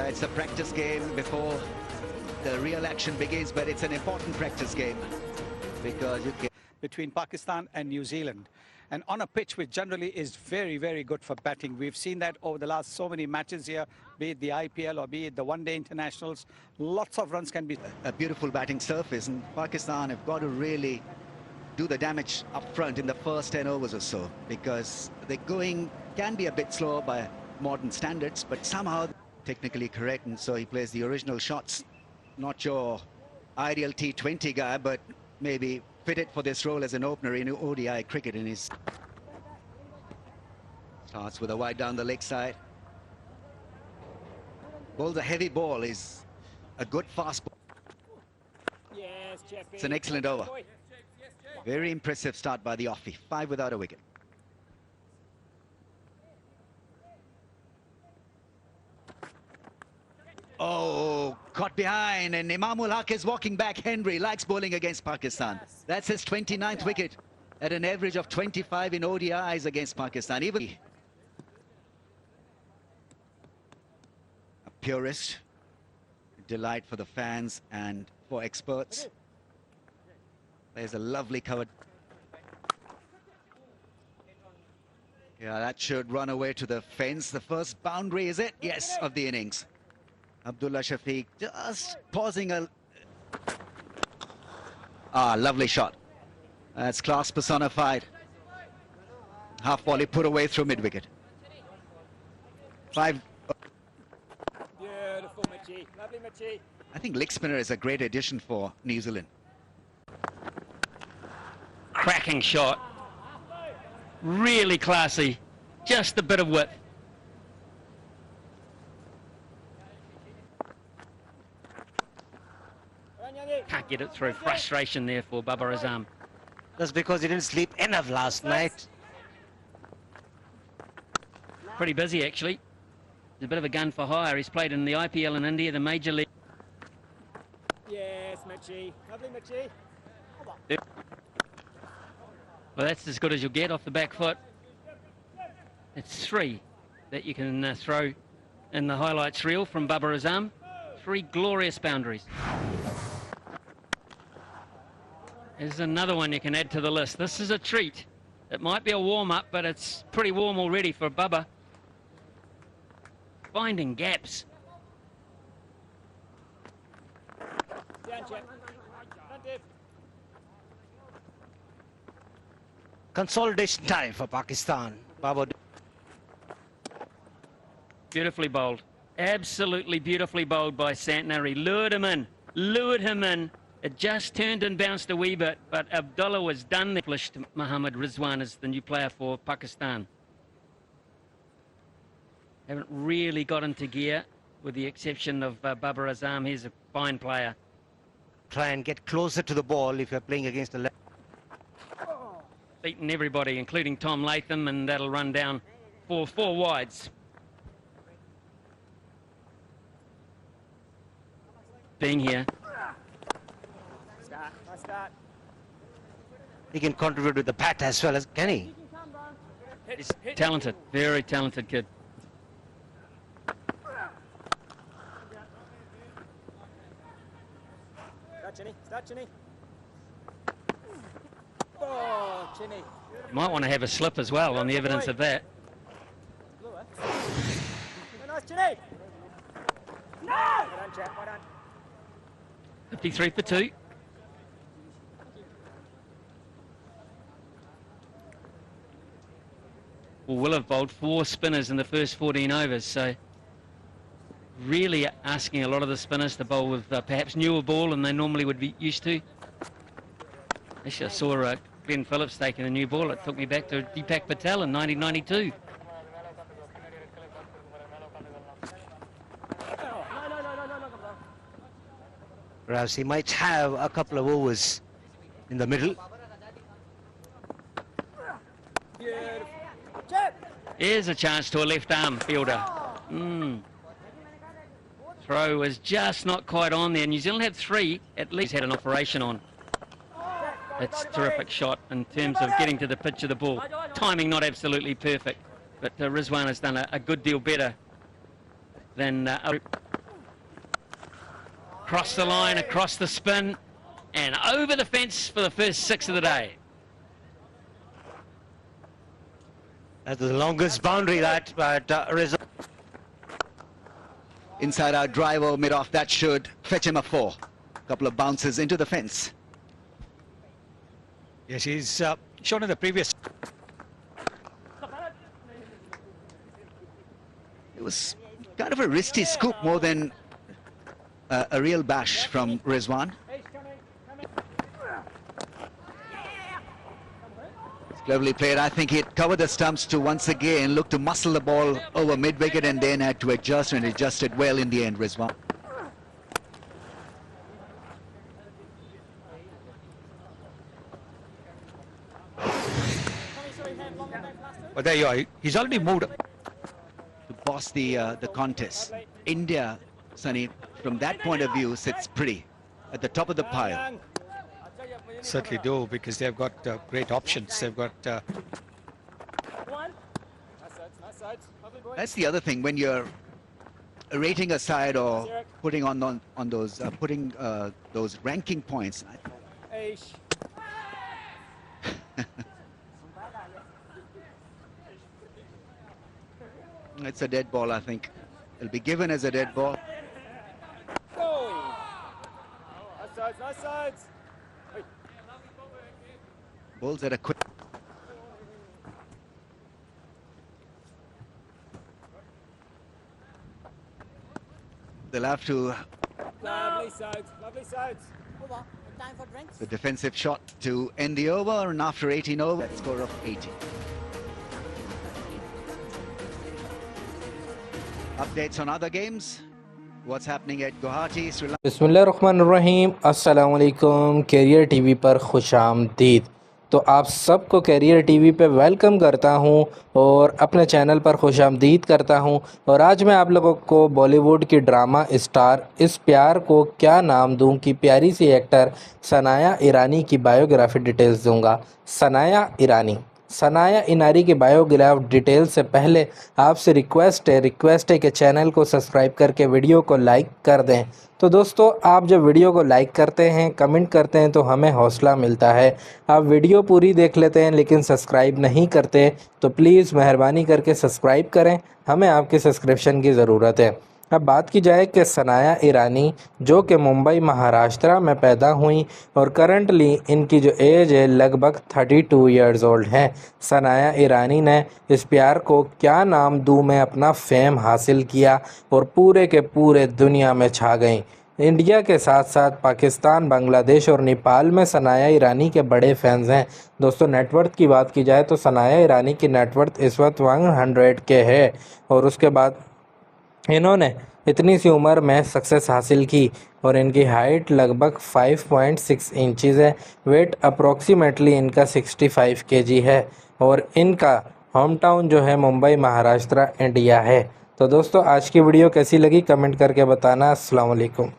It's a practice game before the real action begins, but it's an important practice game because you can... Between Pakistan and New Zealand, and on a pitch which generally is very, very good for batting. We've seen that over the last so many matches here, be it the IPL or be it the one-day internationals. Lots of runs can be... A beautiful batting surface, and Pakistan have got to really do the damage up front in the first 10 overs or so, because the going can be a bit slower by modern standards, but somehow technically correct, and so he plays the original shots. Not your ideal T20 guy, but maybe fitted for this role as an opener in ODI cricket. In his starts with a wide down the leg side. Bowls a heavy ball, is a good fast ball. Yes, it's an excellent over. Very impressive start by the offie. 5 without a wicket. Oh, caught behind, and Imamul Haq is walking back. Henry likes bowling against Pakistan. That's his 29th wicket at an average of 25 in ODIs against Pakistan. Even a purist, delight for the fans and for experts. There's a lovely covered. Yeah, that should run away to the fence. The first boundary, is it? Yes, of the innings. Abdullah Shafiq just pausing a... lovely shot. That's class personified. Half volley put away through mid-wicket. 5... Beautiful, Mitchie. Lovely, Mitchie. I think leg spinner is a great addition for New Zealand. Cracking shot. Really classy. Just a bit of width. Can't get it through. Frustration there for Babar Azam. That's because he didn't sleep enough last night. Pretty busy, actually. He's a bit of a gun for hire. He's played in the IPL in India, the Major League. Yes, Mitchie. Lovely, Mitchie. Well, that's as good as you'll get off the back foot. It's 3 that you can throw in the highlights reel from Babar Azam. 3 glorious boundaries. There's another one you can add to the list. This is a treat. It might be a warm-up, but it's pretty warm already for Bubba. Finding gaps. Down, Jack. Consolidation time for Pakistan. Babar. Beautifully bowled. Absolutely beautifully bowled by Santner. He lured him in. Lured him in. It just turned and bounced a wee bit, but Abdullah was done there. Mohammad Rizwan is the new player for Pakistan. Haven't really got into gear, with the exception of Babar Azam. He's a fine player. Try and get closer to the ball if you're playing against the left. Beaten everybody, including Tom Latham, and that'll run down for 4 wides. Being here. Nice start. He can contribute with the bat as well, as can he? He's talented, very talented kid. Start, Chinny. Oh, Chinny. Might want to have a slip as well on the evidence of that. Nice, Chinny. No! Well done, chap, well done. 53 for 2. Well, will have bowled 4 spinners in the first 14 overs, so really asking a lot of the spinners to bowl with perhaps newer ball than they normally would be used to. Actually, I saw Glenn Phillips taking a new ball. It took me back to Deepak Patel in 1992. Perhaps he might have a couple of overs in the middle. Here's a chance to a left-arm fielder. Throw was just not quite on there. New Zealand had 3, at least had an operation on. It's a terrific shot in terms of getting to the pitch of the ball. Timing not absolutely perfect, but Rizwan has done a good deal better than... Across the line, across the spin, and over the fence for the first 6 of the day. That's the longest boundary that, but Inside out drive over mid-off, that should fetch him a 4. Couple of bounces into the fence. Yes, he's shown in the previous. It was kind of a wristy scoop more than a real bash from Rizwan. It's cleverly played. I think he'd covered the stumps to once again look to muscle the ball over mid-wicket and then had to adjust, and adjusted well in the end, Rizwan. But there you are. He's already moved. To boss the contest. India, Sunny, from that point of view, sits pretty at the top of the pile. Certainly do, because they've got great options. They've got. That's the other thing when you're rating a side or putting on those those ranking points. It's a dead ball, I think. It'll be given as a dead ball. Nice sides. Balls at a quick. They'll have to. Lovely sides. Lovely sides. Over. Time for drinks. The defensive shot to end the over, and after 18 over, score of 80. Updates on other games. What's happening at Guwahati, Sri Lanka? बिस्मिल्लाहिर्रहमानिर्रहीम अस्सलाम वालेकुम। Career TV पर खुशामदीद। तो आप सबको career TV पे welcome करता हूं और अपने चैनल पर खुशामदीद करता हूं। और आज मैं आप लोगों को बॉलीवुड की ड्रामा स्टार इस प्यार को क्या नाम दूं की प्यारी सी एक्टर सनाया ईरानी की बायोग्राफी डिटेल्स दूंगा। सनाया ईरानी की बायोग्राफ डिटेल से पहले आपसे रिक्वेस्ट है कि चैनल को सब्सक्राइब करके वीडियो को लाइक कर दें। तो दोस्तों, आप जब वीडियो को लाइक करते हैं, कमेंट करते हैं तो हमें हौसला मिलता है। आप वीडियो पूरी देख लेते हैं लेकिन सब्सक्राइब नहीं करते तो प्लीज़ मेहरबानी करके सब्सक्राइब करें, हमें आपके सब्सक्रिप्शन की ज़रूरत है। अब बात की जाए कि सनाया ईरानी जो कि मुंबई महाराष्ट्र में पैदा हुई और करंटली इनकी जो एज है लगभग 32 इयर्स ओल्ड है। सनाया ईरानी ने इस प्यार को क्या नाम दूं में अपना फेम हासिल किया और पूरे के पूरे दुनिया में छा गई। इंडिया के साथ साथ पाकिस्तान, बांग्लादेश और नेपाल में सनाया ईरानी के बड़े फैंस हैं। दोस्तों, नेटवर्थ की बात की जाए तो सनाया ईरानी की नेटवर्थ इस वक्त 100 के है और उसके बाद इन्होंने इतनी सी उम्र में सक्सेस हासिल की और इनकी हाइट लगभग 5.6 इंचज़ है। वेट अप्रोक्सीमेटली इनका 65 kg है और इनका होम टाउन जो है मुंबई महाराष्ट्र इंडिया है। तो दोस्तों, आज की वीडियो कैसी लगी कमेंट करके बताना। अस्सलाम वालेकुम।